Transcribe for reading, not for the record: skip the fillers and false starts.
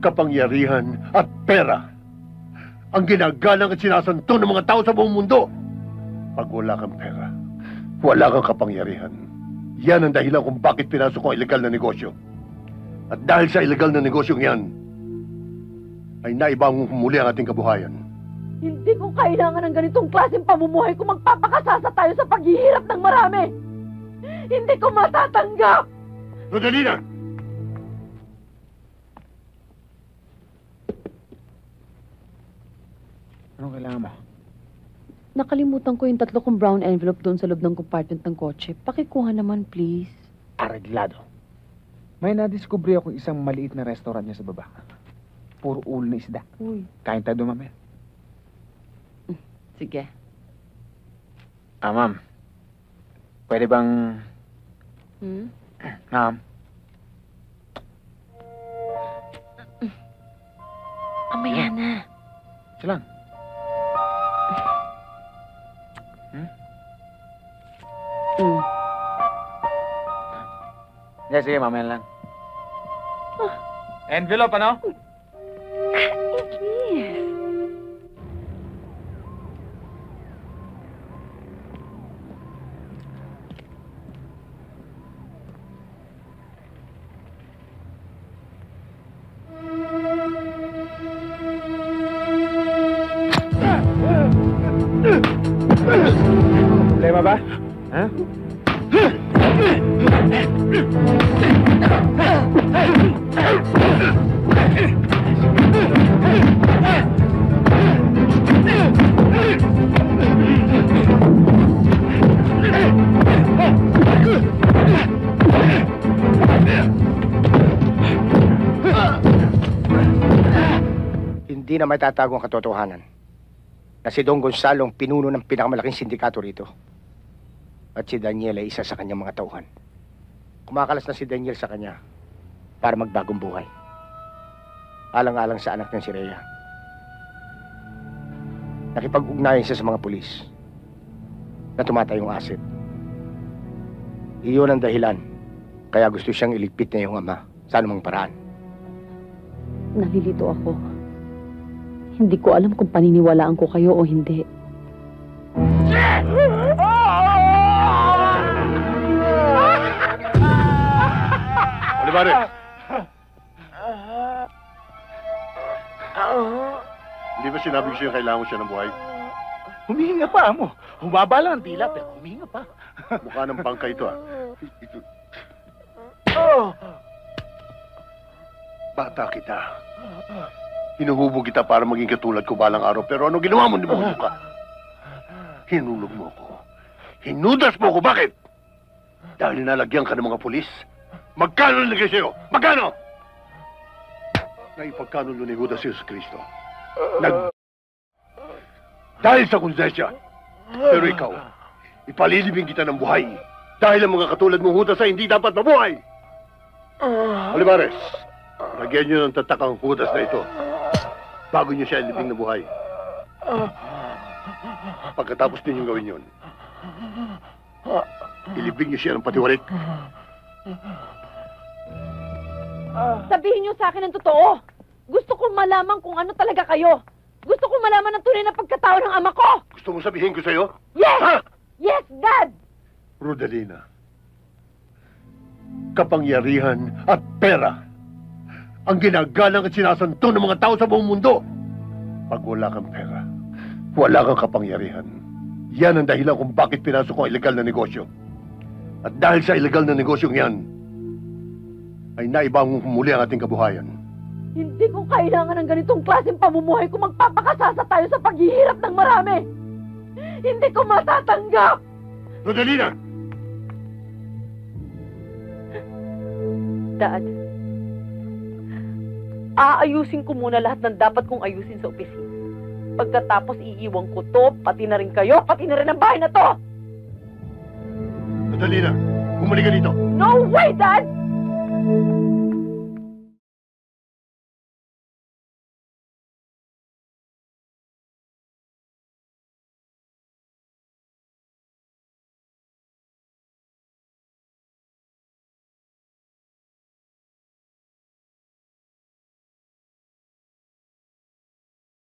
kapangyarihan at pera ang ginagalang at sinasanto ng mga tao sa buong mundo. Pag wala kang pera, wala kang kapangyarihan. Yan ang dahilan kung bakit pinasok ko ang ilegal na negosyo. At dahil sa ilegal na negosyong yan, ay naibang humuli ang ating kabuhayan. Hindi ko kailangan ng ganitong klaseng pamumuhay kung magpapakasasa tayo sa paghihirap ng marami. Hindi ko matatanggap! Rodalina! Anong kailangan mo? Nakalimutan ko yung 3 kong brown envelope doon sa loob ng compartment ng kotse. Pakikuha naman, please. Areglado. May nadiskubre akong isang maliit na restaurant niya sa baba. Puro ulo na isda. Uy. Kain tayo doon, mamaya. Sige. Ma'am. Pwede bang... Ma'am. Mamaya na. Ito lang. Yeah, sige, mamaya lang. Envelope, ano? Problema ba? Ha? Hindi na matatago ang katotohanan na si Don Gonzalo ang pinuno ng pinakamalaking sindikato rito. At si Daniel ay isa sa kanyang mga tauhan. Kumakalas na si Daniel sa kanya para magbagong buhay. Alang-alang sa anak ng si Rhea. Nakipag-ugnayan siya sa mga pulis na tumatayong asset. Iyon ang dahilan kaya gusto siyang iligpit na iyong ama sa anumang paraan. Nalilito ako. Hindi ko alam kung paniniwalaan ko kayo o hindi. Olivares! Hindi ba sinabi ko sa'yo kailangan mo siya ng buhay? Humihinga pa, amo. Humaba lang ang dila, pero humihinga pa. Mukha ng bangka ito, ah. Bata kita. Hinuhubog kita para maging katulad ko balang araw. Pero ano ginawa mo? Nibulo ka. Hinulog mo ako. Hinudas mo ako. Bakit? Dahil nalagyan ka ng mga pulis. Magkano nilagay sa'yo? Magkano? Naipagkanulo ni Judas Jesus Cristo. Dahil sa konsensya. Pero ikaw, ipalilibing kita ng buhay. Dahil ang mga katulad mong Judas ay hindi dapat mabuhay. Olivares, lagyan niyo ng tatakang Judas na ito bago niyo siya ilibing na buhay. Pagkatapos ninyong gawin yun, ilibing niyo siya ng patiwarik. Sabihin niyo sa akin ang totoo. Gusto kong malaman kung ano talaga kayo. Gusto kong malaman ang tunay na pagkatao ng ama ko. Gusto mo sabihin ko sa'yo? Yes! Ha? Yes, Dad! Rodalina, kapangyarihan at pera ang ginagalang at sinasanto ng mga tao sa buong mundo. Pag wala kang pera, wala kang kapangyarihan. Yan ang dahilan kung bakit pinasok ko ang ilegal na negosyo. At dahil sa ilegal na negosyong yan, ay naibang humuli ang ating kabuhayan. Hindi ko kailangan ng ganitong klaseng pamumuhay kung magpapakasasa tayo sa paghihirap ng marami. Hindi ko matatanggap! Rodalina! Dad, aayusin ko muna lahat ng dapat kong ayusin sa opisina. Pagkatapos iiwan ko to, pati na rin kayo, pati na rin ang bahay na to! Rodalina, bumalik ka dito! No way, Dad!